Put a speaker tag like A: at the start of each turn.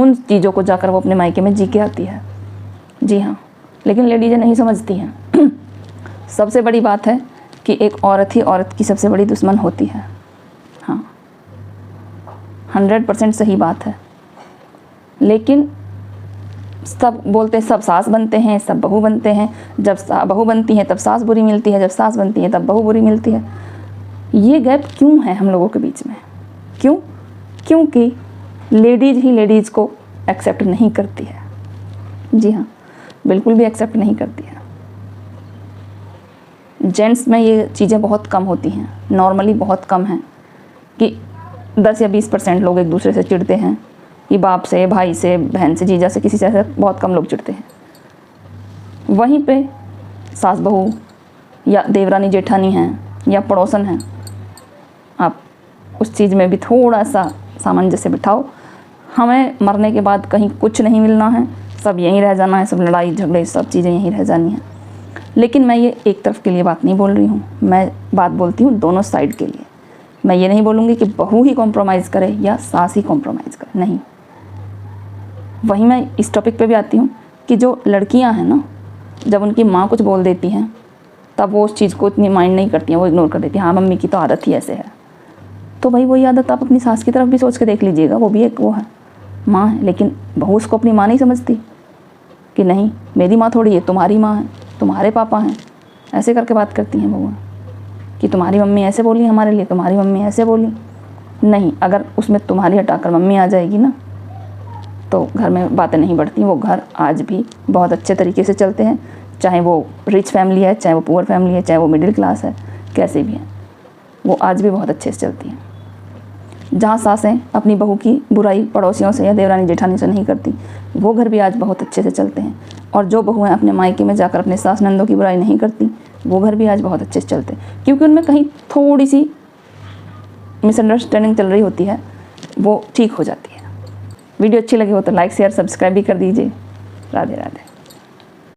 A: उन चीज़ों को जाकर वो अपने मायके में जी के आती है। जी हाँ, लेकिन लेडीज़ें नहीं समझती हैं। सबसे बड़ी बात है कि एक औरत ही औरत की सबसे बड़ी दुश्मन होती है। हाँ, 100% सही बात है। लेकिन सब बोलते हैं सब सास बनते हैं, सब बहू बनते हैं। जब बहू बनती है तब सास बुरी मिलती है, जब सास बनती है तब बहू बुरी मिलती है। ये गैप क्यों है हम लोगों के बीच में? क्यों? क्योंकि लेडीज़ ही लेडीज़ को एक्सेप्ट नहीं करती है। जी हाँ, बिल्कुल भी एक्सेप्ट नहीं करती है। जेंट्स में ये चीज़ें बहुत कम होती हैं, नॉर्मली बहुत कम हैं कि 10 या 20% लोग एक दूसरे से चिढ़ते हैं कि बाप से, भाई से, बहन से, जीजा से, किसी से बहुत कम लोग चिढ़ते हैं। वहीं पे सास बहू या देवरानी जेठानी हैं या पड़ोसन हैं, आप उस चीज़ में भी थोड़ा सा सामंजस्य बिठाओ। हमें मरने के बाद कहीं कुछ नहीं मिलना है, सब यहीं रह जाना है, सब लड़ाई झगड़े सब चीज़ें यहीं रह जानी हैं। लेकिन मैं ये एक तरफ के लिए बात नहीं बोल रही हूँ, मैं बात बोलती हूँ दोनों साइड के लिए। मैं ये नहीं बोलूँगी कि बहू ही कॉम्प्रोमाइज़ करे या सास ही कॉम्प्रोमाइज़ करे, नहीं। वहीं मैं इस टॉपिक पे भी आती हूँ कि जो लड़कियाँ हैं ना, जब उनकी माँ कुछ बोल देती हैं तब वो उस चीज़ को इतनी माइंड नहीं करती हैं, वो इग्नोर कर देती हैं। हाँ, मम्मी की तो आदत ही ऐसे है। तो भाई वही आदत आप अपनी सास की तरफ भी सोच के देख लीजिएगा, वो भी एक वो है, माँ है। लेकिन बहू उसको अपनी माँ नहीं समझती कि नहीं मेरी माँ थोड़ी है, तुम्हारी माँ है, तुम्हारे पापा हैं, ऐसे करके बात करती हैं बहू कि तुम्हारी मम्मी ऐसे बोली हमारे लिए, तुम्हारी मम्मी ऐसे बोली। नहीं, अगर उसमें तुम्हारी हटाकर मम्मी आ जाएगी ना तो घर में बातें नहीं बढ़ती। वो घर आज भी बहुत अच्छे तरीके से चलते हैं, चाहे वो रिच फैमिली है, चाहे वो पुअर फैमिली है, चाहे वो मिडिल क्लास है, कैसे भी हैं, वो आज भी बहुत अच्छे से चलती हैं। जहाँ सासें अपनी बहू की बुराई पड़ोसियों से या देवरानी जेठानी से नहीं करती, वो घर भी आज बहुत अच्छे से चलते हैं। और जो बहुएं अपने मायके में जाकर अपने सास नंदों की बुराई नहीं करती, वो घर भी आज बहुत अच्छे से चलते हैं, क्योंकि उनमें कहीं थोड़ी सी मिसअंडरस्टैंडिंग चल रही होती है, वो ठीक हो जाती है। वीडियो अच्छी लगी हो तो लाइक शेयर सब्सक्राइब भी कर दीजिए। राधे राधे।